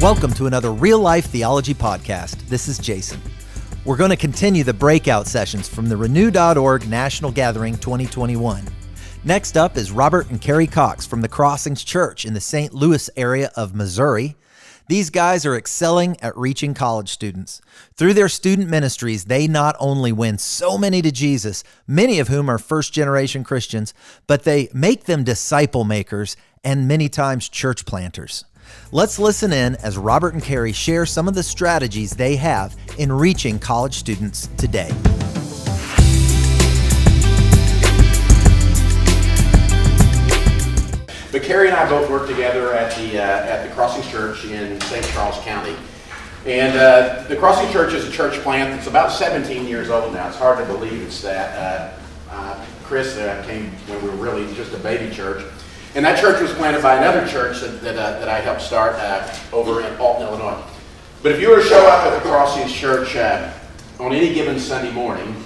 Welcome to another Real Life Theology podcast. This is Jason. We're going to continue the breakout sessions from the Renew.org National Gathering 2021. Next up is Robert and Kerry Cox from the Crossings Church in the St. Louis area of Missouri. These guys are excelling at reaching college students. Through their student ministries, they not only win so many to Jesus, many of whom are first-generation Christians, but they make them disciple makers and many times church planters. Let's listen in as Robert and Kerry share some of the strategies they have in reaching college students today. But Kerry and I both work together at the Crossings Church in St. Charles County. And the Crossings Church is a church plant that's about 17 years old now. It's hard to believe it's that. Chris came when we were really just a baby church. And that church was planted by another church that I helped start over in Alton, Illinois. But if you were to show up at the Crossings Church on any given Sunday morning,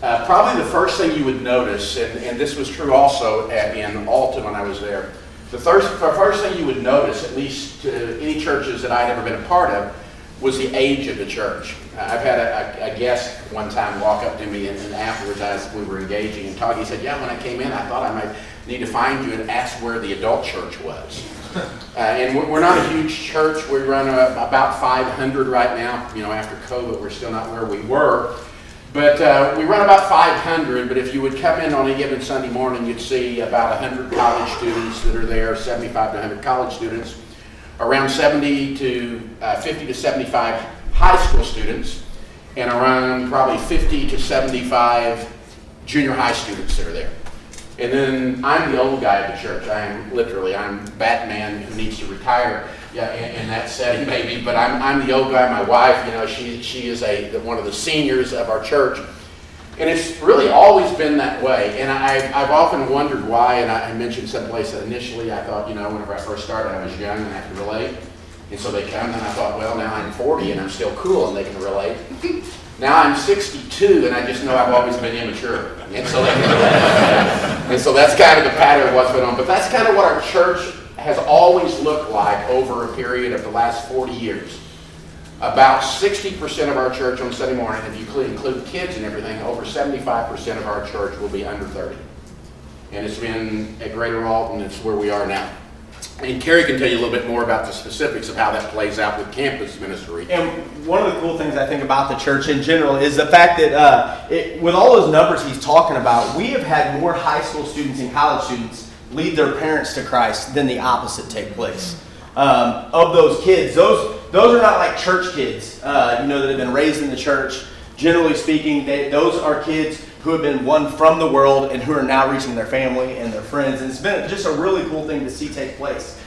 probably the first thing you would notice, and this was true also in Alton when I was there, the first thing you would notice, at least to any churches that I'd ever been a part of, was the age of the church. I've had a guest one time walk up to me and afterwards as we were engaging and talking, he said, yeah, when I came in, I thought I might need to find you and ask where the adult church was. And we're not a huge church. We run about 500 right now. You know, after COVID, we're still not where we were. But we run about 500, but if you would come in on a given Sunday morning, you'd see about 100 college students that are there, 75 to 100 college students, around 50 to 75 high school students, and around probably 50 to 75 junior high students that are there. And then I'm the old guy of the church. I'm Batman who needs to retire in that setting maybe, but I'm the old guy. My wife, you know, she is one of the seniors of our church. And it's really always been that way. And I've often wondered why, and I mentioned someplace that initially I thought, you know, whenever I first started, I was young and I could relate. And so they come and I thought, well, now I'm 40 and I'm still cool and they can relate. Now I'm 62 and I just know I've always been immature. And so that's kind of the pattern of what's been on. But that's kind of what our church has always looked like over a period of the last 40 years. About 60% of our church on Sunday morning, if you include kids and everything, over 75% of our church will be under 30. And it's been at Greater Alton, it's where we are now. And Kerry can tell you a little bit more about the specifics of how that plays out with campus ministry. And one of the cool things I think about the church in general is the fact that with all those numbers he's talking about, we have had more high school students and college students lead their parents to Christ than the opposite take place. Of those kids, those are not like church kids, that have been raised in the church. Generally speaking, those are kids who have been won from the world and who are now reaching their family and their friends. And it's been just a really cool thing to see take place.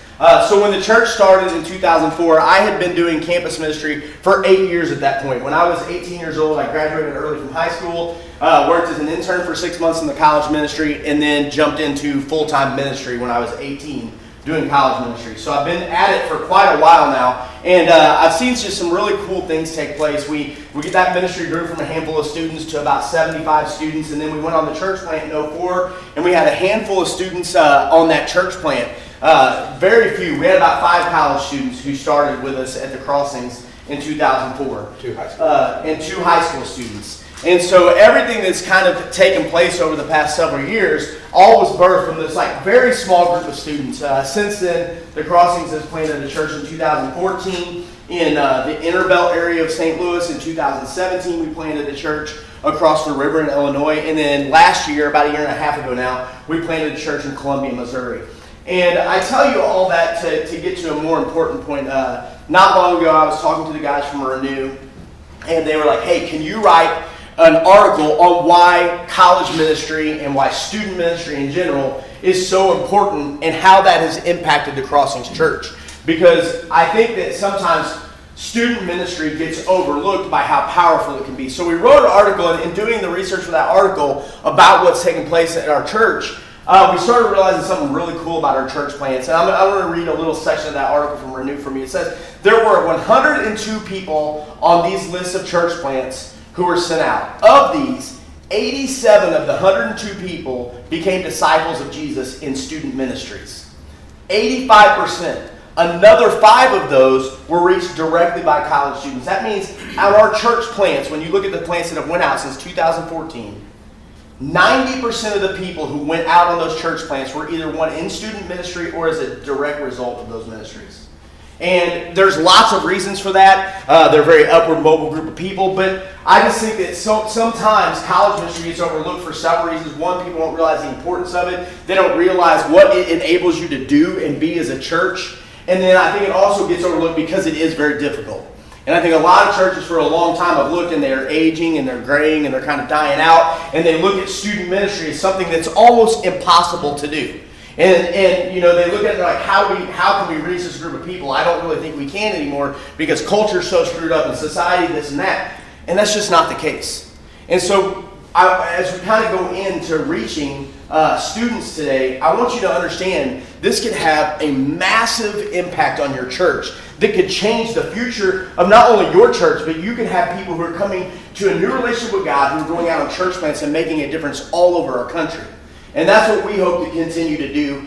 So when the church started in 2004, I had been doing campus ministry for 8 years at that point. When I was 18 years old, I graduated early from high school, worked as an intern for 6 months in the college ministry, and then jumped into full-time ministry when I was 18. Doing college ministry. So I've been at it for quite a while now, and I've seen just some really cool things take place. We get that ministry grew from a handful of students to about 75 students, and then we went on the church plant in 2004, and we had a handful of students on that church plant. Very few. We had about 5 college students who started with us at the Crossings in 2004. 2 high school. And 2 high school students. And so everything that's kind of taken place over the past several years all was birthed from this very small group of students. Since then, the Crossings has planted a church in 2014 in the Inner Belt area of St. Louis. In 2017, we planted a church across the river in Illinois. And then last year, about a year and a half ago now, we planted a church in Columbia, Missouri. And I tell you all that to get to a more important point. Not long ago, I was talking to the guys from Renew, and they were like, hey, can you write an article on why college ministry and why student ministry in general is so important and how that has impacted the Crossings Church? Because I think that sometimes student ministry gets overlooked by how powerful it can be. So we wrote an article, and in doing the research for that article about what's taking place at our church, we started realizing something really cool about our church plants. And I'm going to read a little section of that article from Renew for me. It says, there were 102 people on these lists of church plants who were sent out. Of these, 87 of the 102 people became disciples of Jesus in student ministries. 85% Another 5 of those were reached directly by college students. That means at our church plants, when you look at the plants that have went out since 2014, 90% of the people who went out on those church plants were either one in student ministry or as a direct result of those ministries. And there's lots of reasons for that. They're a very upward mobile group of people, but I just think that sometimes college ministry gets overlooked for several reasons. One, people don't realize the importance of it. They don't realize what it enables you to do and be as a church. And then I think it also gets overlooked because it is very difficult. And I think a lot of churches for a long time have looked and they're aging and they're graying and they're kind of dying out. And they look at student ministry as something that's almost impossible to do. And you know, they look at it like, how can we reach this group of people? I don't really think we can anymore because culture's so screwed up and society, this and that. And that's just not the case. And so as we kind of go into reaching students today, I want you to understand this could have a massive impact on your church that could change the future of not only your church, but you could have people who are coming to a new relationship with God, who are going out on church plants and making a difference all over our country. And that's what we hope to continue to do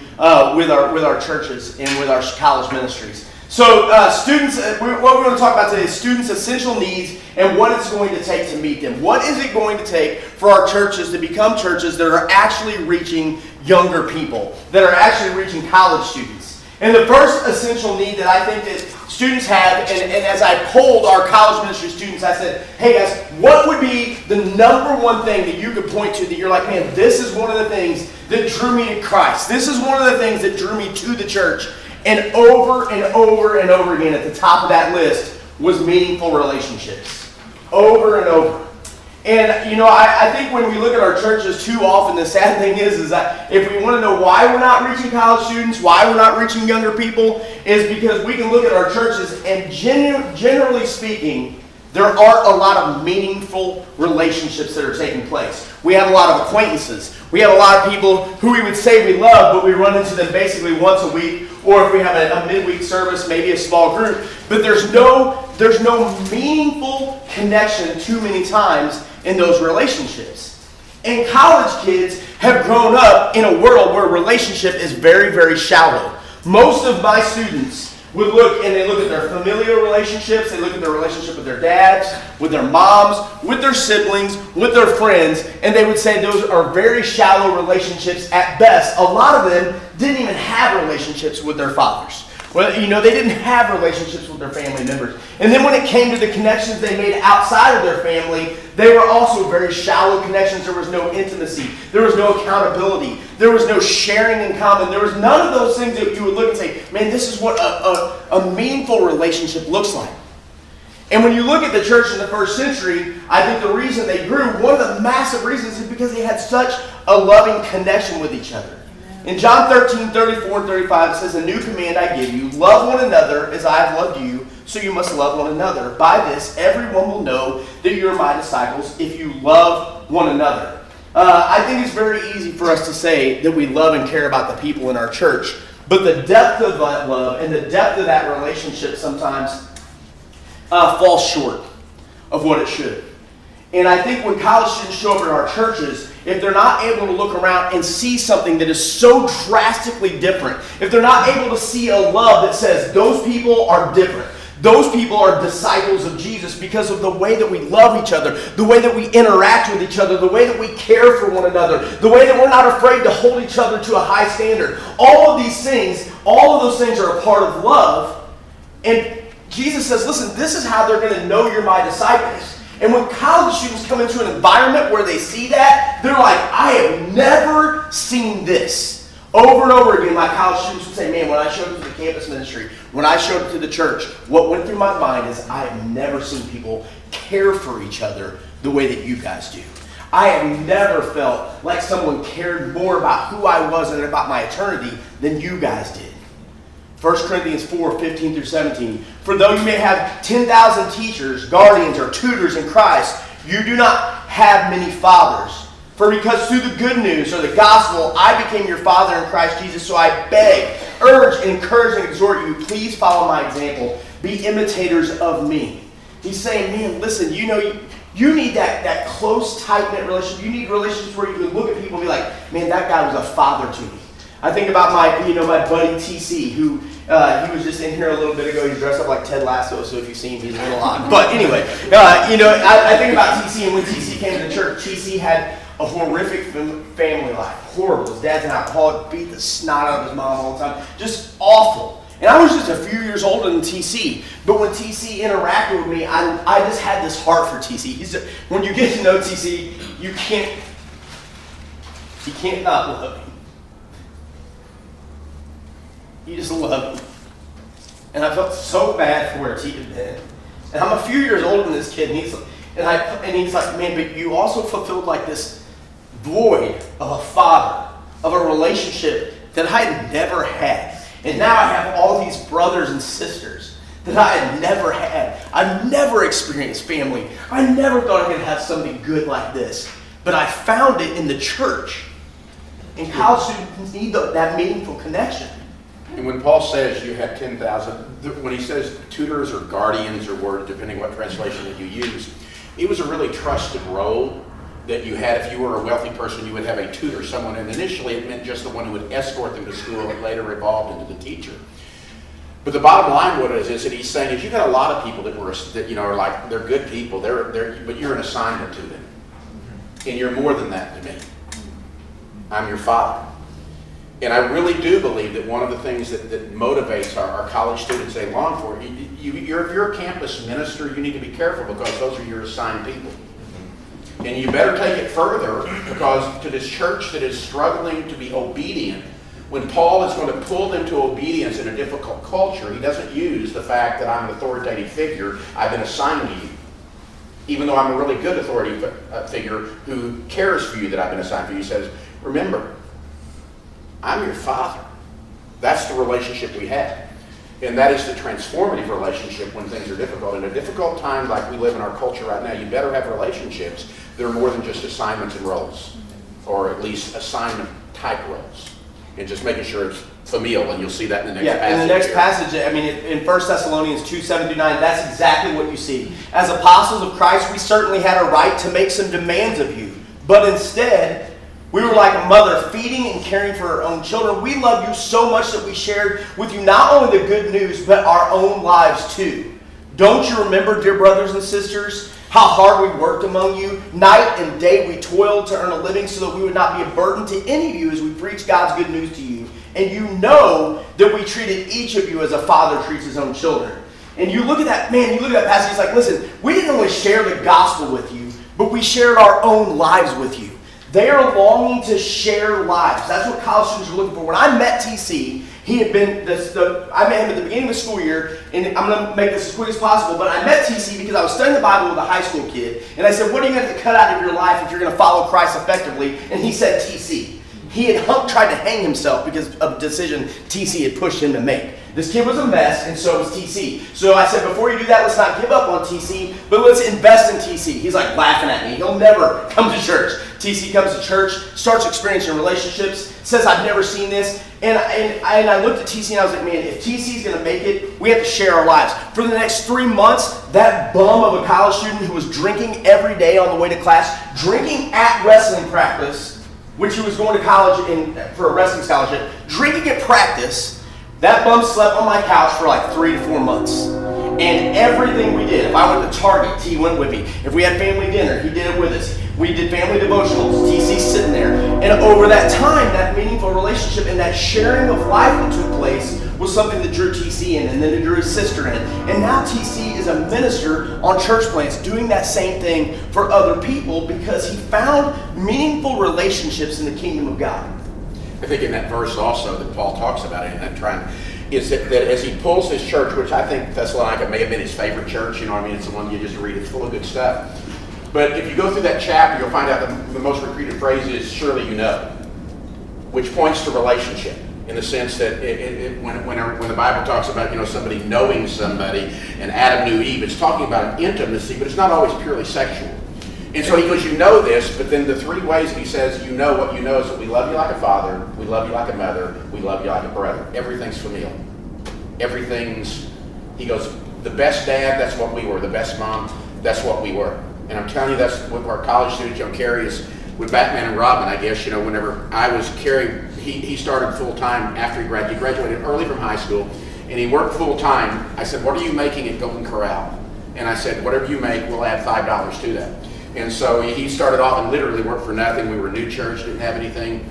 with our churches and with our college ministries. So students, what we're going to talk about today is students' essential needs and what it's going to take to meet them. What is it going to take for our churches to become churches that are actually reaching younger people, that are actually reaching college students? And the first essential need that I think that students have, and as I polled our college ministry students, I said, hey guys, what would be the number one thing that you could point to that you're like, man, this is one of the things that drew me to Christ. This is one of the things that drew me to the church. And over and over and over again at the top of that list was meaningful relationships. Over and over. And, you know, I think when we look at our churches too often, the sad thing is that if we want to know why we're not reaching college students, why we're not reaching younger people, is because we can look at our churches and generally speaking, there aren't a lot of meaningful relationships that are taking place. We have a lot of acquaintances. We have a lot of people who we would say we love, but we run into them basically once a week, or if we have a midweek service, maybe a small group. But there's no meaningful connection too many times in those relationships. And college kids have grown up in a world where relationship is very, very shallow. Most of my students would look and they look at their familial relationships, they look at their relationship with their dads, with their moms, with their siblings, with their friends, and they would say those are very shallow relationships at best. A lot of them didn't even have relationships with their fathers. Well, you know, they didn't have relationships with their family members. And then when it came to the connections they made outside of their family, they were also very shallow connections. There was no intimacy. There was no accountability. There was no sharing in common. There was none of those things that you would look and say, man, this is what a meaningful relationship looks like. And when you look at the church in the first century, I think the reason they grew, one of the massive reasons is because they had such a loving connection with each other. In John 13, 34 and 35, it says, a new command I give you, love one another as I have loved you, so you must love one another. By this, everyone will know that you are my disciples if you love one another. I think it's very easy for us to say that we love and care about the people in our church, but the depth of that love and the depth of that relationship sometimes falls short of what it should. And I think when college students show up at our churches, if they're not able to look around and see something that is so drastically different, if they're not able to see a love that says those people are different, those people are disciples of Jesus because of the way that we love each other, the way that we interact with each other, the way that we care for one another, the way that we're not afraid to hold each other to a high standard. All of these things, all of those things are a part of love. And Jesus says, listen, this is how they're going to know you're my disciples. And when college students come into an environment where they see that, they're like, I have never seen this. Over and over again, my college students would say, man, when I showed up to the campus ministry, when I showed up to the church, what went through my mind is I have never seen people care for each other the way that you guys do. I have never felt like someone cared more about who I was and about my eternity than you guys did. 1 Corinthians 4, 15 through 17. For though you may have 10,000 teachers, guardians, or tutors in Christ, you do not have many fathers. For because through the good news, or the gospel, I became your father in Christ Jesus. So I beg, urge, encourage, and exhort you, please follow my example. Be imitators of me. He's saying, man, listen, you know, you need that close, tight-knit relationship. You need relationships where you can look at people and be like, man, that guy was a father to me. I think about my buddy TC, who he was just in here a little bit ago. He's dressed up like Ted Lasso, so if you see him, he's a little odd. But anyway, I think about TC, and when TC came to church, TC had a horrific family life. Horrible. His dad's an alcoholic, beat the snot out of his mom all the time. Just awful. And I was just a few years older than TC. But when TC interacted with me, I just had this heart for TC. When you get to know TC, you can't not love him. You just love him. And I felt so bad for where he had been. And I'm a few years older than this kid, and he's like, man, but you also fulfilled like this void of a father, of a relationship that I had never had. And now I have all these brothers and sisters that I had never had. I've never experienced family. I never thought I could have something good like this. But I found it in the church. And college students need that meaningful connection. And when Paul says you have 10,000, when he says tutors or guardians or word, depending what translation that you use, it was a really trusted role that you had. If you were a wealthy person, you would have a tutor, someone, and initially it meant just the one who would escort them to school. It later evolved into the teacher. But the bottom line, what it is that he's saying is you got a lot of people that are like, they're good people, but you're an assignment to them. And you're more than that to me. I'm your father. And I really do believe that one of the things that motivates our college students they long for, if you're a campus minister, you need to be careful because those are your assigned people. And you better take it further because to this church that is struggling to be obedient, when Paul is going to pull them to obedience in a difficult culture, he doesn't use the fact that I'm an authoritative figure, I've been assigned to you. Even though I'm a really good authority figure who cares for you that I've been assigned for you, he says, remember, I'm your father. That's the relationship we have. And that is the transformative relationship when things are difficult. In a difficult time like we live in our culture right now, you better have relationships that are more than just assignments and roles, or at least assignment type roles. And just making sure it's familial, and you'll see that in the next passage. In the next passage, in 1 Thessalonians 2:7-9, that's exactly what you see. As apostles of Christ, we certainly had a right to make some demands of you. But instead, we were like a mother feeding and caring for her own children. We love you so much that we shared with you not only the good news, but our own lives too. Don't you remember, dear brothers and sisters, how hard we worked among you? Night and day we toiled to earn a living so that we would not be a burden to any of you as we preach God's good news to you. And you know that we treated each of you as a father treats his own children. And you look at that passage, it's like, listen, we didn't only share the gospel with you, but we shared our own lives with you. They are longing to share lives. That's what college students are looking for. When I met TC, he had been, I met him at the beginning of the school year, and I'm going to make this as quick as possible, but I met TC because I was studying the Bible with a high school kid, and I said, what are you going to have to cut out of your life if you're going to follow Christ effectively? And he said TC. He had tried to hang himself because of a decision TC had pushed him to make. This kid was a mess, and so was TC. So I said, before you do that, let's not give up on TC, but let's invest in TC. He's like laughing at me. He'll never come to church. TC comes to church, starts experiencing relationships, says, I've never seen this. And I looked at TC and I was like, man, if TC's going to make it, we have to share our lives. For the next 3 months, that bum of a college student who was drinking every day on the way to class, drinking at wrestling practice, which he was going to college for a wrestling scholarship, drinking at practice, that bum slept on my couch for like 3 to 4 months. And everything we did, if I went to Target, he went with me. If we had family dinner, he did it with us. We did family devotionals, TC's sitting there. And over that time, that meaningful relationship and that sharing of life that took place was something that drew TC in, and then it drew his sister in. And now TC is a minister on church plants doing that same thing for other people because he found meaningful relationships in the kingdom of God. I think in that verse also that Paul talks about it, and I'm trying, is that as he pulls his church, which I think Thessalonica may have been his favorite church, you know what I mean? It's the one you just read, it's full of good stuff. But if you go through that chapter, you'll find out the most repeated phrase is, surely you know, which points to relationship in the sense that when the Bible talks about, somebody knowing somebody, and Adam knew Eve, it's talking about an intimacy, but it's not always purely sexual. And so he goes, you know this, but then the 3 ways that he says, what you know is that we love you like a father, we love you like a mother, we love you like a brother. Everything's familial. He goes, the best dad, that's what we were. The best mom, that's what we were. And I'm telling you, that's what our college students, Kerry is with Batman and Robin, I guess, whenever I was, Kerry he started full-time after he graduated. He graduated early from high school, and he worked full-time. I said, what are you making at Golden Corral? And I said, whatever you make, we'll add $5 to that. And so he started off and literally worked for nothing. We were a new church, didn't have anything.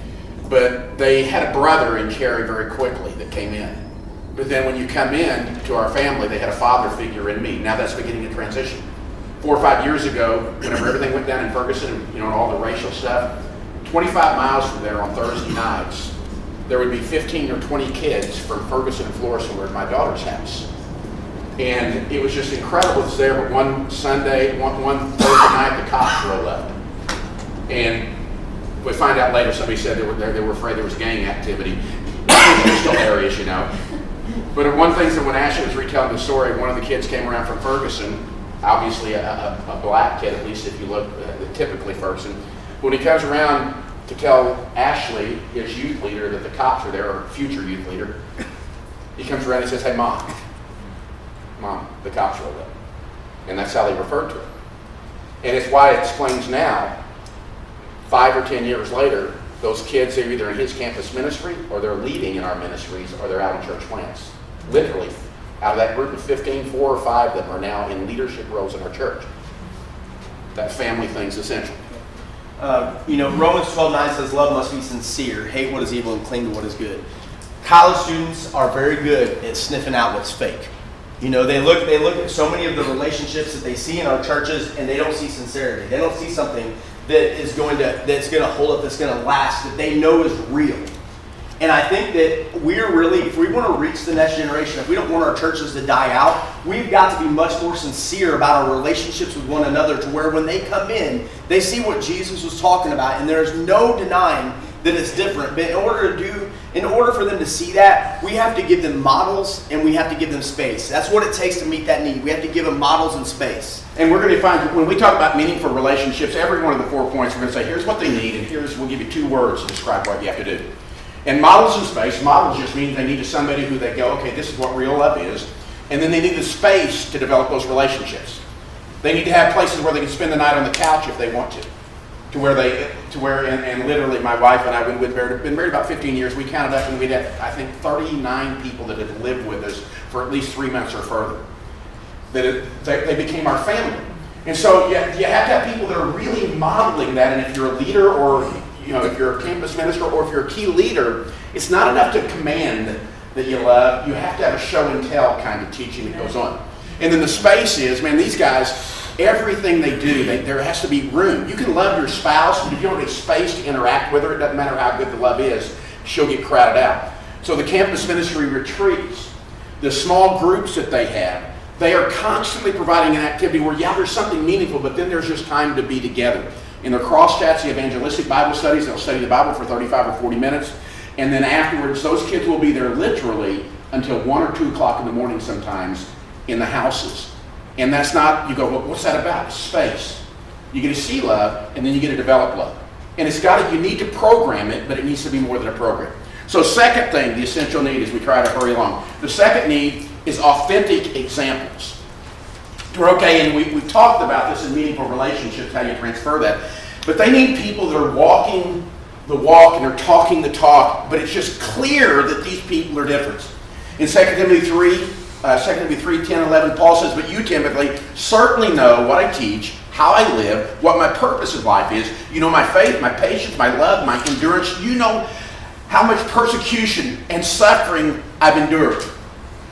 But they had a brother in Kerry very quickly that came in. But then when you come in to our family, they had a father figure in me. Now that's beginning to transition. 4 or 5 years ago, whenever everything went down in Ferguson, and all the racial stuff, 25 miles from there on Thursday nights, there would be 15 or 20 kids from Ferguson and Florissant were at my daughter's house. And it was just incredible. It was there, but one Thursday night, the cops rolled up. And we find out later, somebody said they were afraid there was gang activity. There's still areas, But one thing that when Ashley was retelling the story, one of the kids came around from Ferguson, obviously a black kid, at least if you look typically Ferguson. When he comes around to tell Ashley, his youth leader, that the cops are there, or future youth leader, he comes around and says, hey, Mom, the cops rolled up. And that's how they referred to it. And it's why it explains now, 5 or 10 years later, those kids are either in his campus ministry, or they're leading in our ministries, or they're out in church plants. Literally, out of that group of 15, 4 or 5 of them are now in leadership roles in our church. That family thing's essential. Romans 12:9 says, love must be sincere, hate what is evil, and cling to what is good. College students are very good at sniffing out what's fake. They look at so many of the relationships that they see in our churches, and they don't see sincerity. They don't see something that's going to hold up, that's going to last, that they know is real. And I think that if we want to reach the next generation, if we don't want our churches to die out, we've got to be much more sincere about our relationships with one another, to where when they come in, they see what Jesus was talking about, and there's no denying that it's different. But in order for them to see that, we have to give them models, and we have to give them space. That's what it takes to meet that need. We have to give them models and space. And we're going to find, when we talk about meaningful relationships, every one of the 4 points, we're going to say, here's what they need, and we'll give you 2 words to describe what you have to do. And models and space, models just mean they need somebody who they go, okay, this is what real love is. And then they need the space to develop those relationships. They need to have places where they can spend the night on the couch if they want to. And literally my wife and I, we've been married about 15 years, we counted up and we had, I think, 39 people that had lived with us for at least 3 months or further. They became our family. And so you have to have people that are really modeling that, and if you're a leader, or if you're a campus minister, or if you're a key leader, it's not enough to command that you love. You have to have a show and tell kind of teaching that goes on. And then the space is, man, these guys, everything they do, there has to be room. You can love your spouse, but if you don't have space to interact with her, it doesn't matter how good the love is, she'll get crowded out. So the campus ministry retreats, the small groups that they have, they are constantly providing an activity where, there's something meaningful, but then there's just time to be together. In their cross chats, the evangelistic Bible studies, they'll study the Bible for 35 or 40 minutes. And then afterwards, those kids will be there literally until 1 or 2 o'clock in the morning sometimes in the houses. And that's not, you go, well, what's that about? It's space. You get to see love, and then you get to develop love. And you need to program it, but it needs to be more than a program. So second thing, the essential need, as we try to hurry along. The second need is authentic examples. And we've talked about this in meaningful relationships, how you transfer that. But they need people that are walking the walk and are talking the talk, but it's just clear that these people are different. In 2 Timothy 3, 10, 11, Paul says, but you, Timothy, certainly know what I teach, how I live, what my purpose of life is. You know my faith, my patience, my love, my endurance. You know how much persecution and suffering I've endured.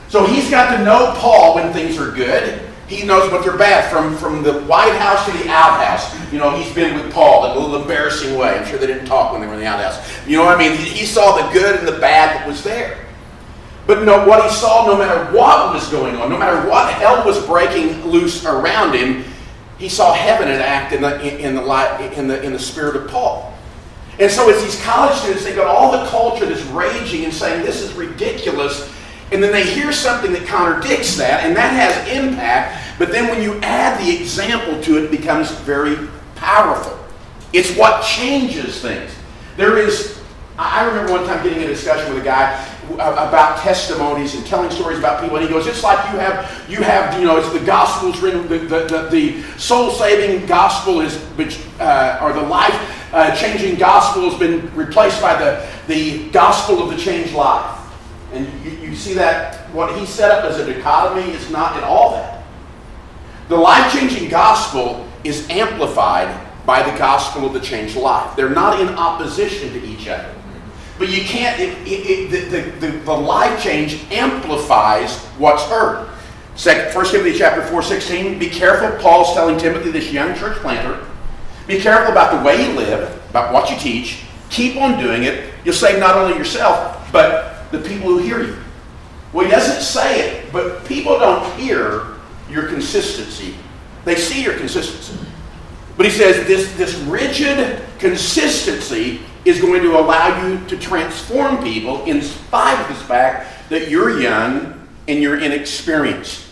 So he's got to know Paul when things are good. He knows what they're bad, from the White House to the outhouse. He's been with Paul in a little embarrassing way. I'm sure they didn't talk when they were in the outhouse. He saw the good and the bad that was there. But what he saw, no matter what was going on, no matter what hell was breaking loose around him, he saw heaven enact in the spirit of Paul. And so as these college students, they've got all the culture that's raging and saying, this is ridiculous. And then they hear something that contradicts that, and that has impact. But then when you add the example to it, it becomes very powerful. It's what changes things. I remember one time getting in a discussion with a guy about testimonies and telling stories about people, and he goes, it's like you have, it's the gospel's written, the soul-saving gospel is, or the life life-changing gospel has been replaced by the gospel of the changed life. And you see that what he set up as a dichotomy is not at all that. The life-changing gospel is amplified by the gospel of the changed life. They're not in opposition to each other. But you can't, the life change amplifies what's heard. 1 Timothy chapter 4:16, be careful, Paul's telling Timothy, this young church planter, be careful about the way you live, about what you teach, keep on doing it. You'll save not only yourself, but the people who hear you. Well, he doesn't say it, but people don't hear your consistency. They see your consistency. But he says this rigid consistency is going to allow you to transform people in spite of the fact that you're young and you're inexperienced.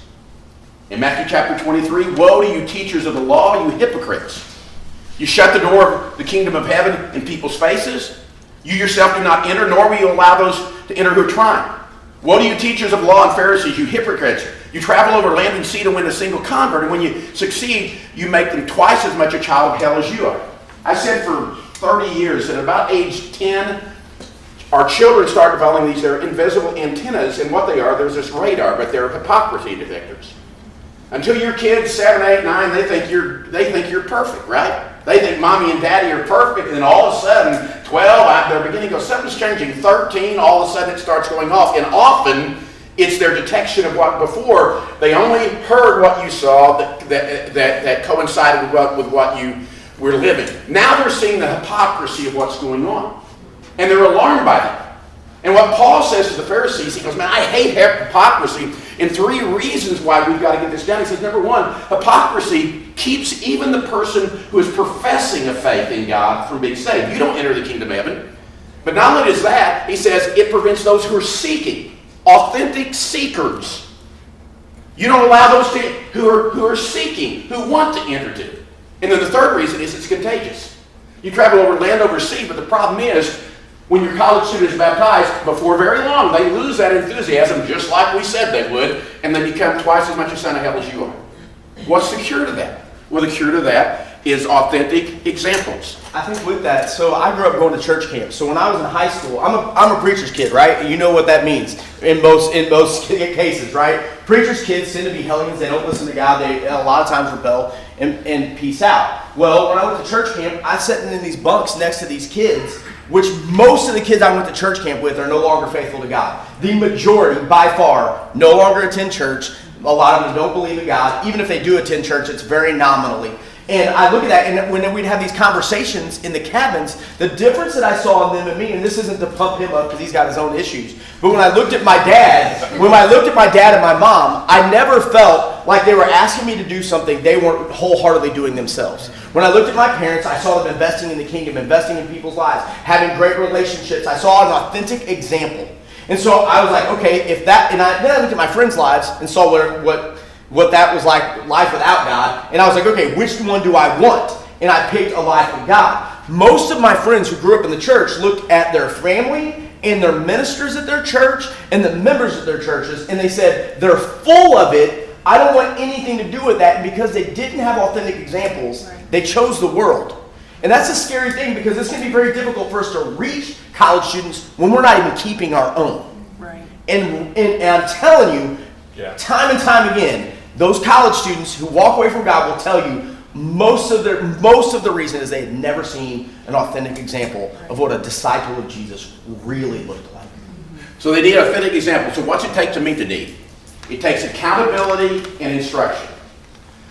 In Matthew chapter 23, woe to you teachers of the law, you hypocrites. You shut the door of the kingdom of heaven in people's faces. You yourself do not enter, nor will you allow those to enter who are trying. Woe to you teachers of law and Pharisees, you hypocrites. You travel over land and sea to win a single convert, and when you succeed, you make them twice as much a child of hell as you are. I said for 30 years, at about age 10, our children start developing these, they're invisible antennas, and what they are, there's this radar, but they're hypocrisy detectors. Until your kids, 7, 8, 9, they think you're perfect, right? They think mommy and daddy are perfect, and then all of a sudden, 12, they're beginning to go, something's changing. 13, all of a sudden it starts going off, and often it's their detection of what before they only heard what you saw that coincided with what you were living. Now they're seeing the hypocrisy of what's going on, and they're alarmed by that. And what Paul says to the Pharisees, he goes, man, I hate hypocrisy, and 3 reasons why we've got to get this down. He says, number 1, hypocrisy keeps even the person who is professing a faith in God from being saved. You don't enter the kingdom of heaven. But not only does that, he says it prevents those who are seeking, authentic seekers. You don't allow those who are seeking, who want to enter to. And then the 3rd reason is it's contagious. You travel over land, over sea, but the problem is when your college student is baptized, before very long, they lose that enthusiasm just like we said they would, and they become twice as much a son of hell as you are. What's the cure to that? Well, the cure to that is authentic examples. I think with that, so I grew up going to church camp. So when I was in high school, I'm a preacher's kid, right? You know what that means in most cases, right? Preacher's kids tend to be hellions. They don't listen to God. They a lot of times rebel and peace out. Well, when I went to church camp, I sat in these bunks next to these kids, which most of the kids I went to church camp with are no longer faithful to God. The majority, by far, no longer attend church. A lot of them don't believe in God. Even if they do attend church, it's very nominally. And I look at that, and when we'd have these conversations in the cabins, the difference that I saw in them and me, and this isn't to pump him up because he's got his own issues, but when I looked at my dad, and my mom, I never felt like they were asking me to do something they weren't wholeheartedly doing themselves. When I looked at my parents, I saw them investing in the kingdom, investing in people's lives, having great relationships. I saw an authentic example. And so I was like, okay, then I looked at my friends' lives and saw what that was like, life without God. And I was like, okay, which one do I want? And I picked a life with God. Most of my friends who grew up in the church looked at their family and their ministers at their church and the members of their churches, and they said, they're full of it. I don't want anything to do with that. And because they didn't have authentic examples, they chose the world. And that's a scary thing because it's going to be very difficult for us to reach college students when we're not even keeping our own. Right. And I'm telling you, time and time again, those college students who walk away from God will tell you most of the reason is they had never seen an authentic example of what a disciple of Jesus really looked like. So they need an authentic example. So what's it take to meet the need? It takes accountability and instruction.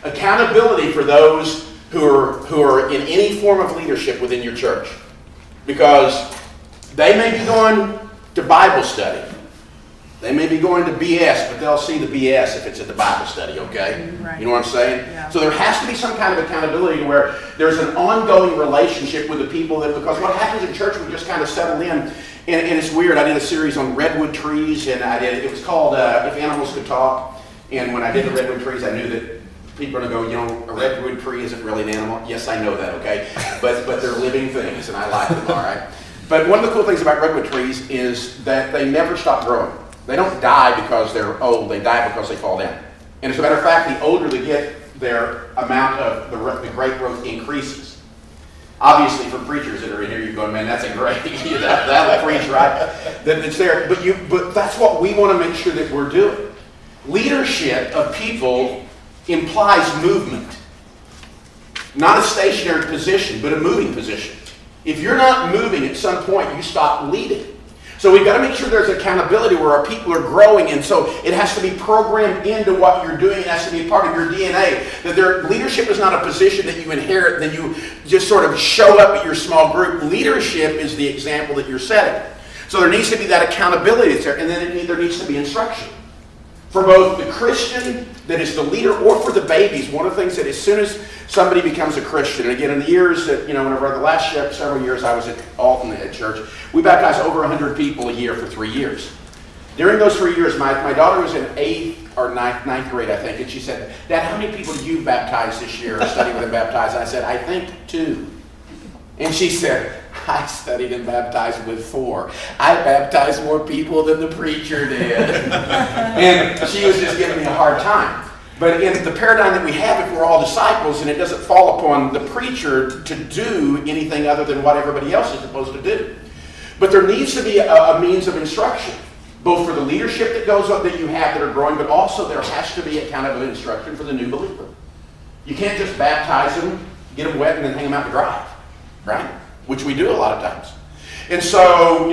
Accountability for those who are in any form of leadership within your church. Because they may be going to Bible study. They may be going to BS, but they'll see the BS if it's at the Bible study, okay? Right. You know what I'm saying? Yeah. So there has to be some kind of accountability where there's an ongoing relationship with the people because what happens in church, we just kind of settle in, and it's weird. I did a series on redwood trees, and it was called If Animals Could Talk, and when I did the redwood trees, I knew that people are going to go, a redwood tree isn't really an animal. Yes, I know that, okay? But they're living things, and I like them, all right? But one of the cool things about redwood trees is that they never stop growing. They don't die because they're old. They die because they fall down. And as a matter of fact, the older they get, their amount of the great growth increases. Obviously, for preachers that are in here, you're going, man, that's a great, that'll preach, right? That it's there. But that's what we want to make sure that we're doing. Leadership of people implies movement. Not a stationary position, but a moving position. If you're not moving, at some point, you stop leading. So we've got to make sure there's accountability where our people are growing, and so it has to be programmed into what you're doing. It has to be part of your DNA. That leadership is not a position that you inherit, then you just sort of show up at your small group. Leadership is the example that you're setting. So there needs to be that accountability that's there, and then there needs to be instruction. For both the Christian that is the leader or for the babies, one of the things that as soon as somebody becomes a Christian, and again, in the years that, whenever the last several years I was at Alton at church, we baptized over 100 people a year for 3 years. During those 3 years, my daughter was in 8th or ninth grade, I think, and she said, Dad, how many people do you baptize this year or study with and baptize? And I said, I think 2. And she said, I studied and baptized with 4. I baptized more people than the preacher did. And she was just giving me a hard time. But in the paradigm that we have, if we're all disciples, and it doesn't fall upon the preacher to do anything other than what everybody else is supposed to do. But there needs to be a means of instruction, both for the leadership that goes up that you have that are growing, but also there has to be accountability instruction for the new believer. You can't just baptize them, get them wet, and then hang them out to dry, right? Which we do a lot of times. And so,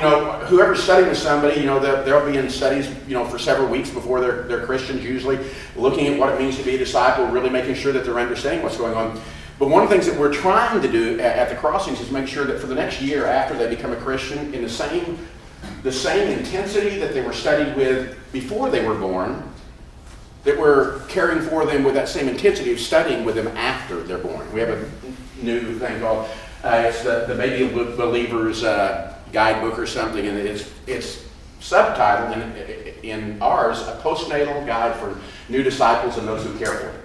whoever's studying with somebody, they'll be in studies, for several weeks before they're Christians, usually looking at what it means to be a disciple, really making sure that they're understanding what's going on. But one of the things that we're trying to do at the Crossings is make sure that for the next year after they become a Christian, in the same intensity that they were studied with before they were born, that we're caring for them with that same intensity of studying with them after they're born. We have a new thing called it's the Baby Believers Guidebook or something, and it's subtitled in ours, A Postnatal Guide for New Disciples and Those Who Care for Them.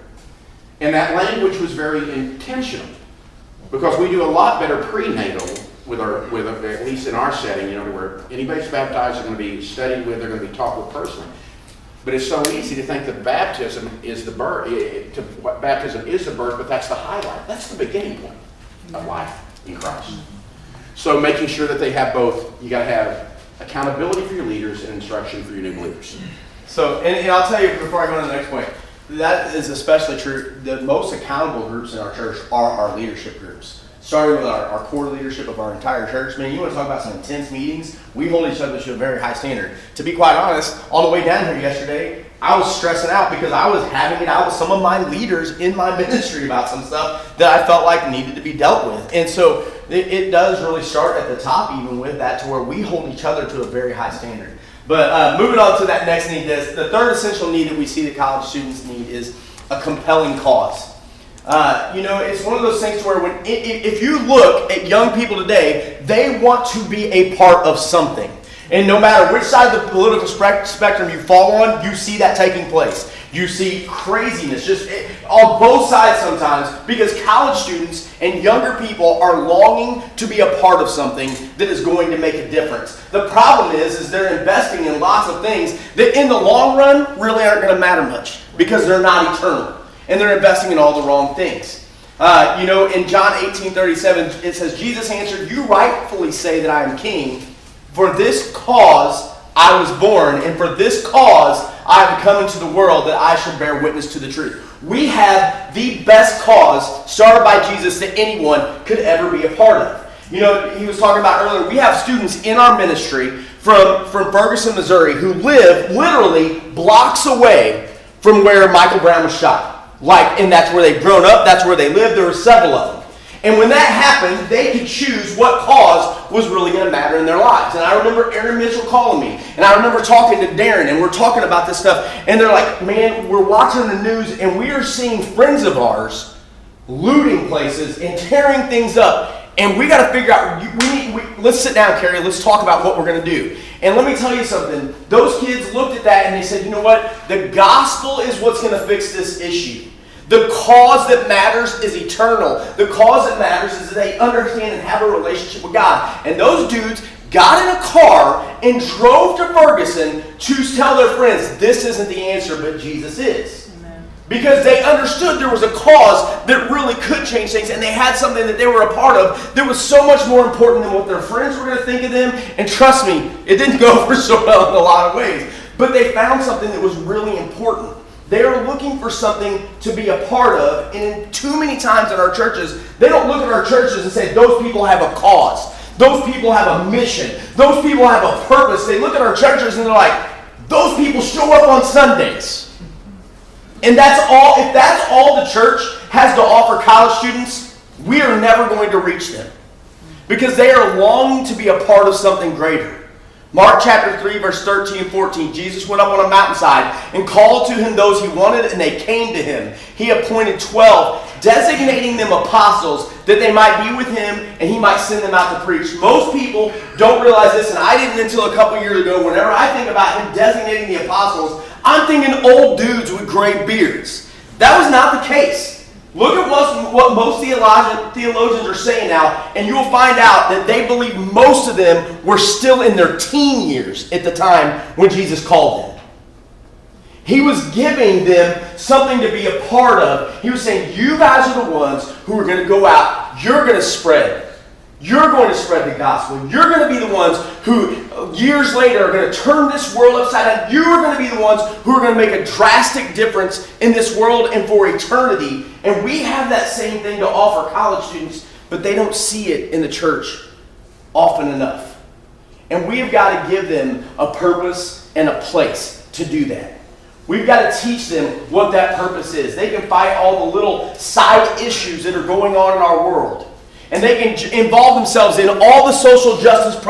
And that language was very intentional, because we do a lot better prenatal with at least in our setting, where anybody's baptized is going to be studied with, they're going to be taught with personally. But it's so easy to think that baptism is the birth, baptism is the birth, but that's the highlight. That's the beginning point of life in Christ. So making sure that they have both, you got to have accountability for your leaders and instruction for your new believers. So, and I'll tell you before I go to the next point, that is especially true. The most accountable groups in our church are our leadership groups. Starting with our core leadership of our entire church. Man, you want to talk about some intense meetings? We hold each other to a very high standard. To be quite honest, on the way down here yesterday, I was stressing out because I was having it out with some of my leaders in my ministry about some stuff that I felt like needed to be dealt with. And so it does really start at the top even with that, to where we hold each other to a very high standard. But moving on to that next need, the third essential need that we see that college students need is a compelling cause. It's one of those things where if you look at young people today, they want to be a part of something. And no matter which side of the political spectrum you fall on, you see that taking place. You see craziness on both sides sometimes, because college students and younger people are longing to be a part of something that is going to make a difference. The problem is they're investing in lots of things that in the long run really aren't going to matter much, because they're not eternal. And they're investing in all the wrong things. In John 18:37, it says, Jesus answered, "You rightfully say that I am king. For this cause I was born, and for this cause I have come into the world, that I should bear witness to the truth." We have the best cause started by Jesus that anyone could ever be a part of. He was talking about earlier, we have students in our ministry from Ferguson, Missouri, who live literally blocks away from where Michael Brown was shot. And that's where they've grown up, that's where they live. There were several of them. And when that happened, they could choose what cause was really going to matter in their lives. And I remember Aaron Mitchell calling me, and I remember talking to Darren, and we're talking about this stuff, and they're like, man, we're watching the news, and we are seeing friends of ours looting places and tearing things up, and we got to figure out, let's sit down, Kerry, let's talk about what we're going to do. And let me tell you something, those kids looked at that and they said, you know what, the gospel is what's going to fix this issue. The cause that matters is eternal. The cause that matters is that they understand and have a relationship with God. And those dudes got in a car and drove to Ferguson to tell their friends, this isn't the answer, but Jesus is. Amen. because they understood there was a cause that really could change things, and they had something that they were a part of that was so much more important than what their friends were going to think of them. And trust me, it didn't go over so well in a lot of ways, but they found something that was really important. They are looking for something to be a part of, and too many times in our churches, they don't look at our churches and say, those people have a cause. Those people have a mission. Those people have a purpose. They look at our churches and they're like, those people show up on Sundays. And that's all. If that's all the church has to offer college students, we are never going to reach them, because they are longing to be a part of something greater. Mark chapter 3, verse 13 and 14, Jesus went up on a mountainside and called to him those he wanted, and they came to him. He appointed 12, designating them apostles, that they might be with him and he might send them out to preach. Most people don't realize this, and I didn't until a couple years ago. Whenever I think about him designating the apostles, I'm thinking old dudes with gray beards. That was not the case. Look at what most theologians are saying now, and you'll find out that they believe most of them were still in their teen years at the time when Jesus called them. He was giving them something to be a part of. He was saying, you guys are the ones who are going to go out. You're going to spread. You're going to spread the gospel. You're going to be the ones who years later are going to turn this world upside down. You are going to be the ones who are going to make a drastic difference in this world and for eternity. And we have that same thing to offer college students, but they don't see it in the church often enough. And we've got to give them a purpose and a place to do that. We've got to teach them what that purpose is. They can fight all the little side issues that are going on in our world. And they can involve themselves in all the social justice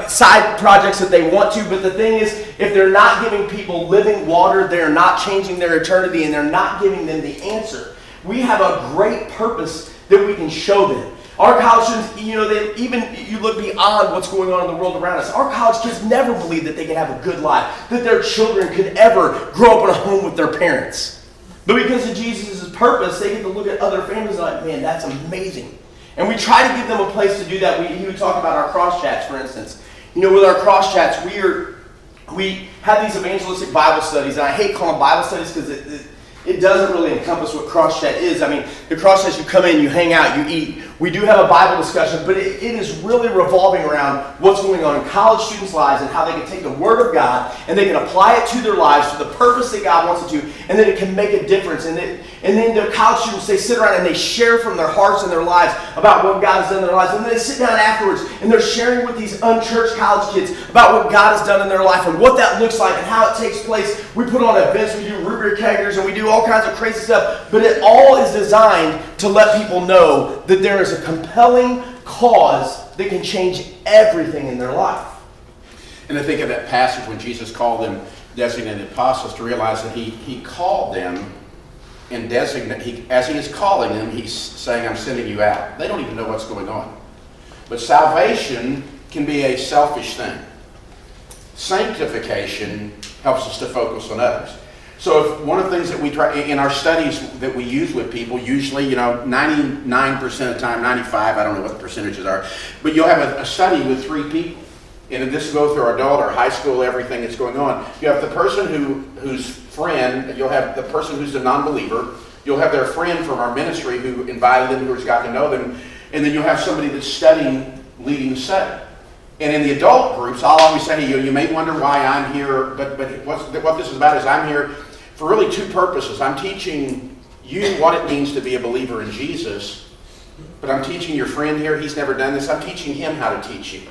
side projects that they want to. But the thing is, if they're not giving people living water, they're not changing their eternity, and they're not giving them the answer. We have a great purpose that we can show them. Our college students, you look beyond what's going on in the world around us. Our college kids never believe that they can have a good life, that their children could ever grow up in a home with their parents. But because of Jesus' purpose, they get to look at other families and like, man, that's amazing. And we try to give them a place to do that. He would talk about our cross chats, for instance. With our cross chats, we have these evangelistic Bible studies. And I hate calling Bible studies because it doesn't really encompass what cross chat is. I mean, the cross chat, you come in, you hang out, you eat. We do have a Bible discussion, but it is really revolving around what's going on in college students' lives and how they can take the Word of God and they can apply it to their lives for the purpose that God wants it to, and then it can make a difference. And then the college students, they sit around and they share from their hearts and their lives about what God has done in their lives. And then they sit down afterwards and they're sharing with these unchurched college kids about what God has done in their life and what that looks like and how it takes place. We put on events, we do rubric keggers, and we do all kinds of crazy stuff, but it all is designed to let people know that there is a compelling cause that can change everything in their life. And I think of that passage when Jesus called them designated apostles, to realize that he called them and as he is calling them, he's saying, I'm sending you out. They don't even know what's going on. But salvation can be a selfish thing. Sanctification helps us to focus on others. So if one of the things that we try in our studies that we use with people, usually, 99% of the time, 95, I don't know what the percentages are, but you'll have a study with 3 people. And this will go through our adult or high school, everything that's going on. You have the person who's friend, you'll have the person who's a non-believer, you'll have their friend from our ministry who invited them, who's gotten to know them, and then you'll have somebody that's studying, leading the study. And in the adult groups, I'll always say to you, you may wonder why I'm here, but what this is about is I'm here for really 2 purposes. I'm teaching you what it means to be a believer in Jesus, but I'm teaching your friend here, he's never done this, I'm teaching him how to teach you.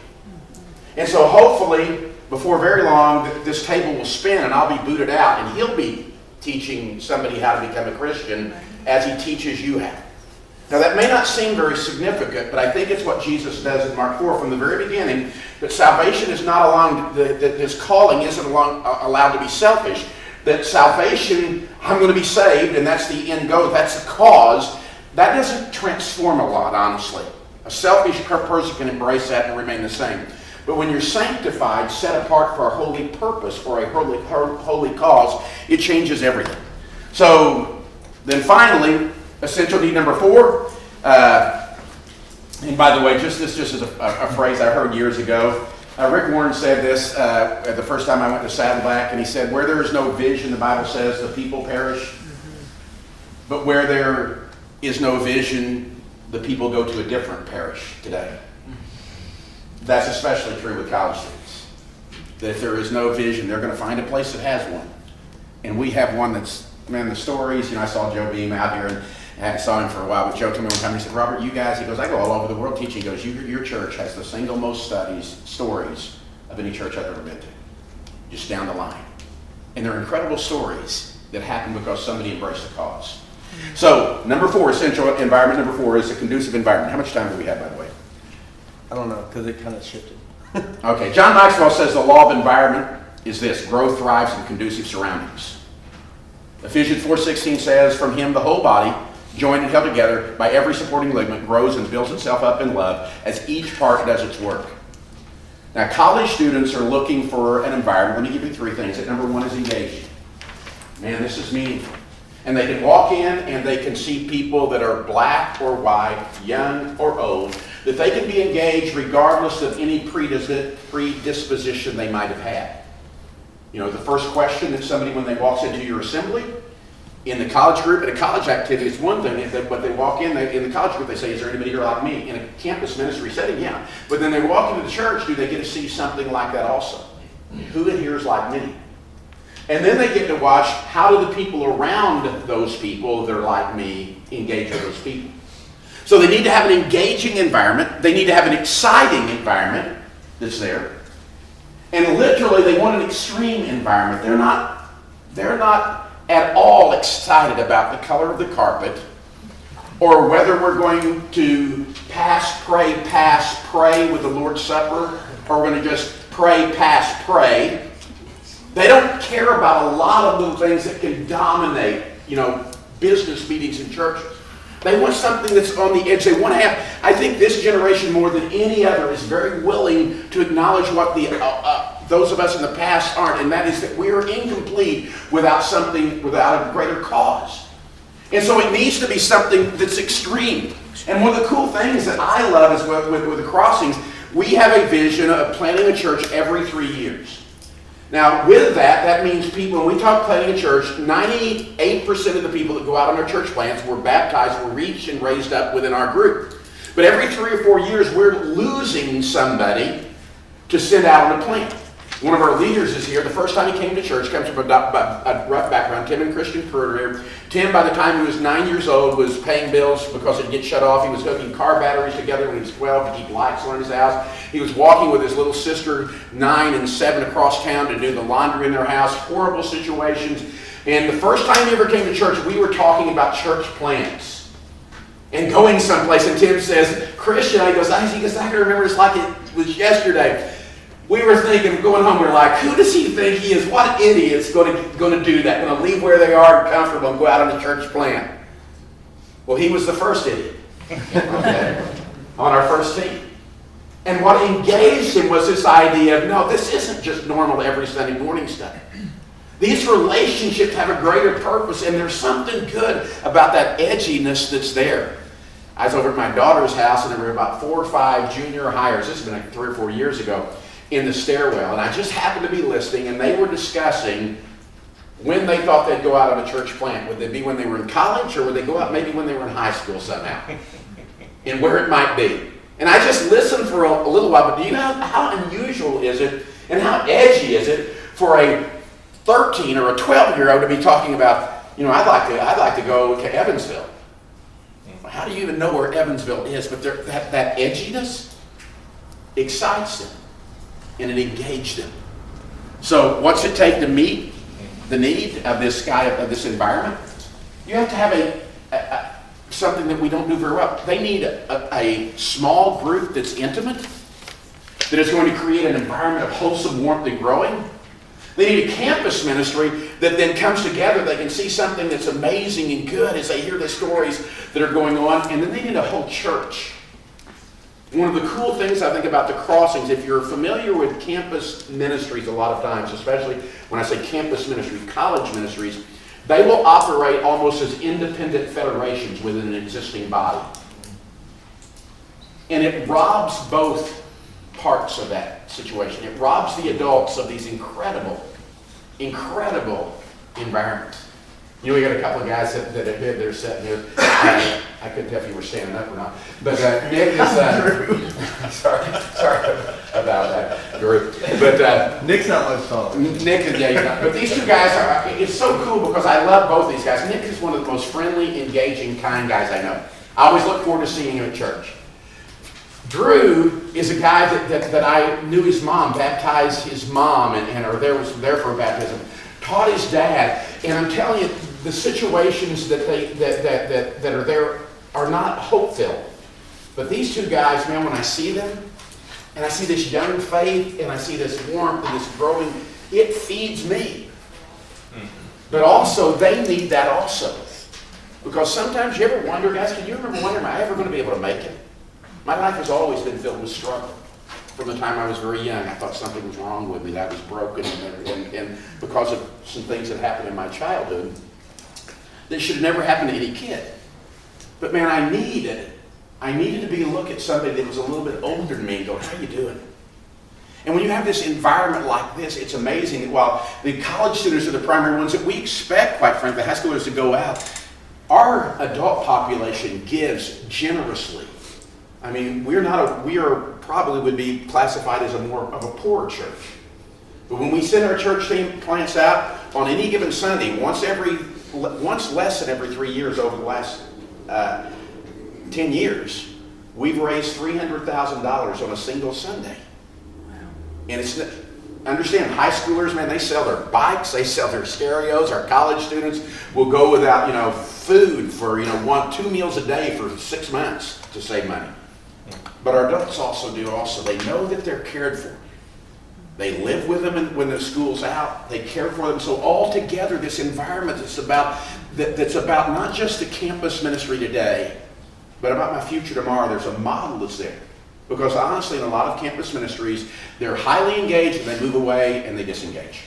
And so hopefully, before very long, this table will spin and I'll be booted out and he'll be teaching somebody how to become a Christian as he teaches you how. Now that may not seem very significant, but I think it's what Jesus does in Mark 4 from the very beginning, that salvation is not allowed, that his calling isn't allowed to be selfish, that salvation, I'm going to be saved, and that's the end goal, that's the cause. That doesn't transform a lot, honestly. A selfish person can embrace that and remain the same. But when you're sanctified, set apart for a holy purpose or a holy cause, it changes everything. So then finally, essential need number 4. And by the way, this is a phrase I heard years ago. Rick Warren said this the first time I went to Saddleback, and he said, where there is no vision, the Bible says, the people perish. But where there is no vision, the people go to a different parish today. That's especially true with college students. That if there is no vision, they're going to find a place that has one. And we have one that's, man, the stories, I saw Joe Beam out here and I saw him for a while, but Joe told me one time, he said, Robert, you guys, he goes, I go all over the world teaching. He goes, your church has the single most stories of any church I've ever been to. Just down the line. And they're incredible stories that happen because somebody embraced the cause. So, number 4, essential environment. Number 4 is a conducive environment. How much time do we have, by the way? I don't know, because it kind of shifted. Okay, John Maxwell says the law of environment is this: growth thrives in conducive surroundings. Ephesians 4:16 says, from him the whole body, joined and held together by every supporting ligament, grows and builds itself up in love as each part does its work. Now, college students are looking for an environment. Let me give you 3 things. Number 1 is engaging. Man, this is meaningful. And they can walk in and they can see people that are black or white, young or old, that they can be engaged regardless of any predisposition they might have had. The first question that somebody, when they walks into your assembly, in the college group, at a college activity, it's one thing, but they walk in the college group, they say, is there anybody here like me? In a campus ministry setting, yeah. But then they walk into the church, do they get to see something like that also? Who in here is like me? And then they get to watch how do the people around those people that are like me engage with those people. So they need to have an engaging environment. They need to have an exciting environment that's there. And literally, they want an extreme environment. They're not at all excited about the color of the carpet or whether we're going to pass, pray with the Lord's Supper, or we're going to just pray. They don't care about a lot of little things that can dominate, business meetings in churches. They want something that's on the edge. They want to have, I think this generation more than any other is very willing to acknowledge what those of us in the past aren't, and that is that we are incomplete without a greater cause. And so it needs to be something that's extreme. And one of the cool things that I love is with the Crossings, we have a vision of planting a church every 3 years. Now, with that means people, when we talk planting a church, 98% of the people that go out on our church plants were baptized, were reached and raised up within our group. But every 3 or 4 years, we're losing somebody to send out on a plant. One of our leaders is here. The first time he came to church, comes from a rough background, Tim and Christian career. Tim, by the time he was 9 years old, was paying bills because it'd get shut off. He was hooking car batteries together when he was 12 to keep lights on his house. He was walking with his little sister, 9 and 7, across town to do the laundry in their house. Horrible situations. And the first time he ever came to church, we were talking about church plants and going someplace. And Tim says, Christian, he goes, I can remember it's like it was yesterday. We were thinking, going home, we were like, who does he think he is? What idiot's going to do that? Going to leave where they are comfortable and go out on the church plant? Well, he was the first idiot, okay, on our first team. And what engaged him was this idea of, no, this isn't just normal every Sunday morning stuff. These relationships have a greater purpose, and there's something good about that edginess that's there. I was over at my daughter's house, and there were about 4 or 5 junior hires. This has been like 3 or 4 years ago. In the stairwell, and I just happened to be listening, and they were discussing when they thought they'd go out on a church plant. Would they be when they were in college, or would they go out maybe when they were in high school somehow, and where it might be? And I just listened for a little while, but do you know how unusual is it, and how edgy is it for a 13 or a 12-year-old to be talking about, I'd like to go to Evansville. How do you even know where Evansville is? But that edginess excites them. And it engaged them. So what's it take to meet the need of this environment? You have to have something that we don't do very well. They need a small group that's intimate, that is going to create an environment of wholesome warmth and growing. They need a campus ministry that then comes together. They can see something that's amazing and good as they hear the stories that are going on. And then they need a whole church. One of the cool things I think about the Crossings, if you're familiar with campus ministries a lot of times, especially when I say campus ministry, college ministries, they will operate almost as independent federations within an existing body. And it robs both parts of that situation. It robs the adults of these incredible environments. You know, we got a couple of guys that are here, they're sitting here. I couldn't tell if you were standing up or not. But Nick is, sorry about that, Drew. But Nick's not much taller. Nick is, yeah, you're not. But these two guys are, it's so cool because I love both these guys. Nick is one of the most friendly, engaging, kind guys I know. I always look forward to seeing him at church. Drew is a guy that I knew his mom, baptized his mom, was there for a baptism, taught his dad, and I'm telling you, the situations that are there are not hope-filled. But these two guys, man, when I see them, and I see this young faith, and I see this warmth and this growing, it feeds me. But also, they need that also. Because sometimes you ever wonder, guys, can you remember wondering, am I ever going to be able to make it? My life has always been filled with struggle. From the time I was very young, I thought something was wrong with me, that I was broken, and because of some things that happened in my childhood that should have never happened to any kid. But man, I needed to be look at somebody that was a little bit older than me and go, how you doing? And when you have this environment like this, it's amazing that while the college students are the primary ones that we expect, quite frankly, the high schoolers to go out, our adult population gives generously. I mean, we are probably would be classified as a more of a poor church. But when we send our church team plants out on any given Sunday, once less than every 3 years over the last 10 years, we've raised $300,000 on a single Sunday. Wow. And understand, high schoolers, man, they sell their bikes, they sell their stereos. Our college students will go without, food for, 2 meals a day for 6 months to save money. But our adults also do. They know that they're cared for. They live with them when the school's out. They care for them. So all together, this environment that's about not just the campus ministry today, but about my future tomorrow. There's a model that's there. Because honestly, in a lot of campus ministries, they're highly engaged and they move away and they disengage.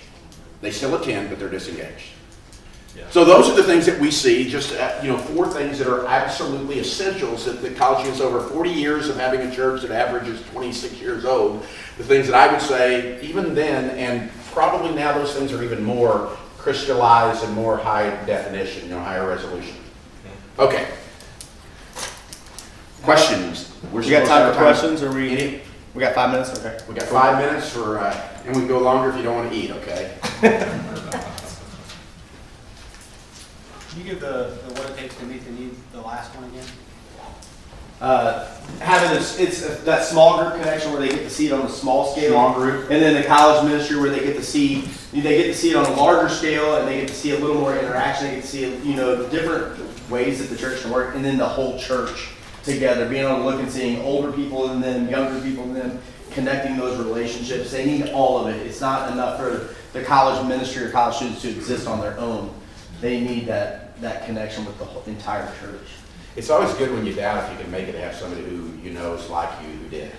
They still attend, but they're disengaged. Yeah. So those are the things that we see, just 4 things that are absolutely essentials that the college has over 40 years of having a church that averages 26 years old. The things that I would say, even then, and probably now those things are even more crystallized and more high definition, higher resolution. Okay. Questions? We got time for questions, or we got 5 minutes? Okay. We got 5 minutes for, and we can go longer if you don't want to eat, okay? Can you give the what it takes to meet the needs, the last one again? Having that small group connection where they get to see it on a small scale. Small group. And then the college ministry where they get to see it on a larger scale, and they get to see a little more interaction. They get to see, different ways that the church can work, and then the whole church together, being able to look and seeing older people and then younger people and then connecting those relationships. They need all of it. It's not enough for the college ministry or college students to exist on their own. They need that connection with the whole entire church. It's always good when you doubt if you can make it to have somebody who you know is like you who did.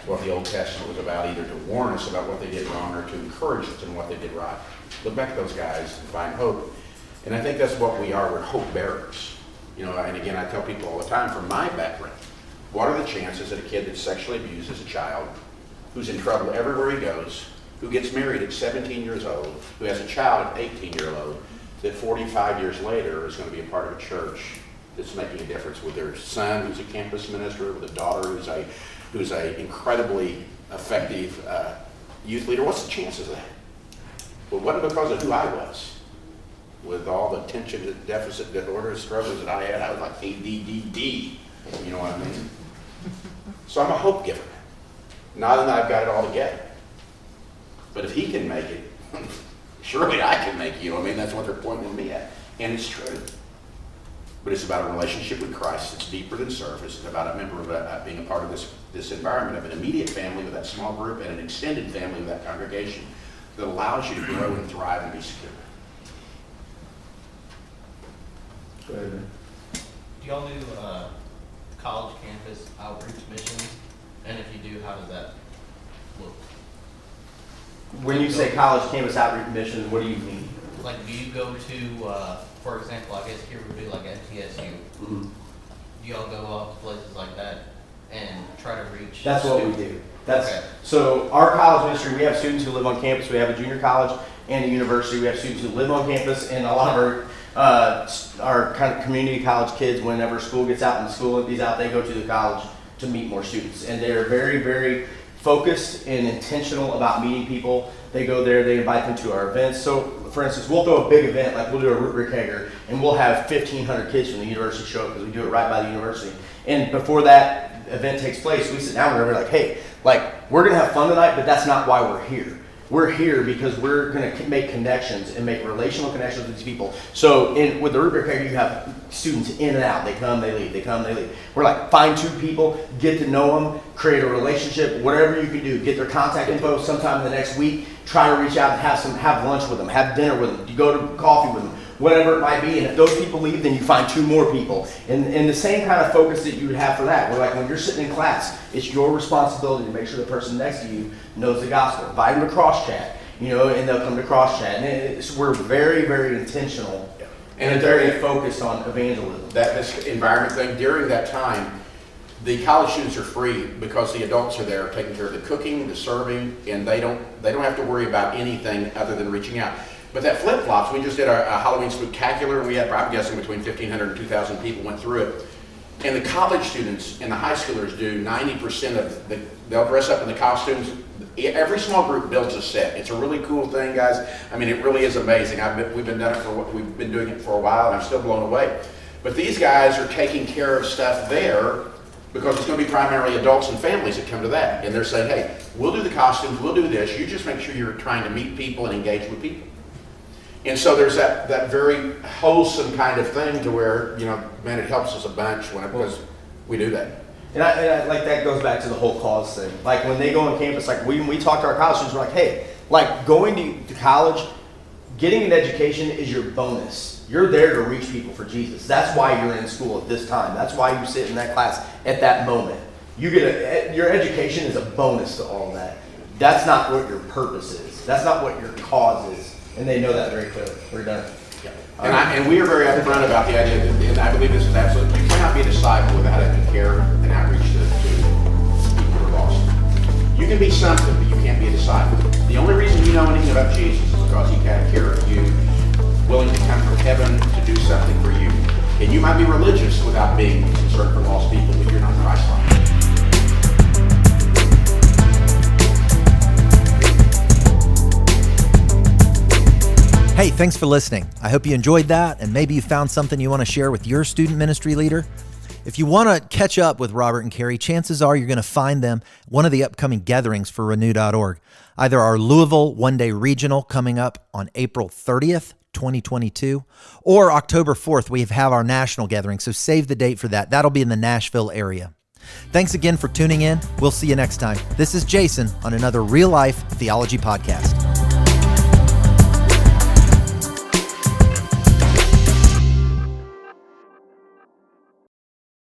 What the Old Testament was about, either to warn us about what they did wrong or to encourage us in what they did right. Look back at those guys and find hope. And I think that's what we are. We're hope bearers. And again, I tell people all the time, from my background, what are the chances that a kid that's sexually abused as a child, who's in trouble everywhere he goes, who gets married at 17 years old, who has a child at 18-year-old, that 45 years later is going to be a part of a church that's making a difference with their son, who's a campus minister, with a daughter who's a incredibly effective youth leader? What's the chances of that? Well, it wasn't because of who I was. With all the attention deficit disorder struggles that I had, I was like ADD. You know what I mean? So I'm a hope giver. Not that I've got it all together. But if he can make it, surely I can make it. You know what I mean? That's what they're pointing me at. And it's true. But it's about a relationship with Christ that's deeper than surface. It's about a member of being a part of this environment of an immediate family with that small group and an extended family with that congregation that allows you to grow and thrive and be secure. Go ahead, man. Do y'all do college campus outreach missions? And if you do, how does that look? When you say college campus outreach missions, what do you mean? Like, do you go to, for example, I guess here would be like MTSU. Mm-hmm. Do y'all go out to places like that and try to reach? That's what we do. Okay. So our college ministry, we have students who live on campus. We have a junior college and a university. We have students who live on campus, and a lot of our kind of community college kids, whenever school gets out and school empties out, they go to the college to meet more students. And they're very, very focused and intentional about meeting people. They go there, they invite them to our events. So, for instance, we'll throw a big event, like we'll do a rubric kegger, and we'll have 1,500 kids from the university show up because we do it right by the university. And before that event takes place, we sit down and we're like, hey, like, we're gonna have fun tonight, but that's not why we're here. We're here because we're going to make connections and make relational connections with these people. So with the rubric kegger, you have students in and out. They come, they leave, they come, they leave. We're like, find 2 people, get to know them, create a relationship, whatever you can do. Get their contact info sometime in the next week. Try to reach out and have lunch with them, have dinner with them, you go to coffee with them, whatever it might be. And if those people leave, then you find 2 more people. And the same kind of focus that you would have for that. We're like, when you're sitting in class, it's your responsibility to make sure the person next to you knows the gospel. Invite them to cross chat, and they'll come to cross chat. And we're very, very intentional and very focused on evangelism. This environment thing, during that time, the college students are free because the adults are there taking care of the cooking, the serving, and they don't have to worry about anything other than reaching out. But that flip-flops, we just did a Halloween spectacular, and we had, I'm guessing, between 1,500 and 2,000 people went through it. And the college students and the high schoolers do 90% of they'll dress up in the costumes. Every small group builds a set. It's a really cool thing, guys. I mean, it really is amazing. We've been doing it for a while, and I'm still blown away. But these guys are taking care of stuff there because it's going to be primarily adults and families that come to that. And they're saying, hey, we'll do the costumes, we'll do this. You just make sure you're trying to meet people and engage with people. And so there's that very wholesome kind of thing to where, man, it helps us a bunch because we do that. And I like that goes back to the whole cause thing. Like when they go on campus, like when we talk to our college students, we're like, hey, like going to college, getting an education is your bonus. You're there to reach people for Jesus. That's why you're in school at this time. That's why you sit in that class at that moment. You get your education is a bonus to all that. That's not what your purpose is. That's not what your cause is. And they know that very clearly. We're done. Yeah. And we are very upfront about the idea that, and I believe this is absolutely, you cannot be a disciple without having care and outreach to people who are lost. You can be something, but you can't be a disciple. The only reason you know anything about Jesus is because he had care of you, willing to come from heaven to do something for you. And you might be religious without being concerned for lost people, but you're not Christ-like. Hey, thanks for listening. I hope you enjoyed that, and maybe you found something you want to share with your student ministry leader. If you want to catch up with Robert and Kerry, chances are you're going to find them at one of the upcoming gatherings for Renew.org. Either our Louisville one-day regional coming up on April 30th, 2022, or October 4th, we have our national gathering, so save the date for that. That'll be in the Nashville area. Thanks again for tuning in. We'll see you next time. This is Jason on another Real Life Theology Podcast.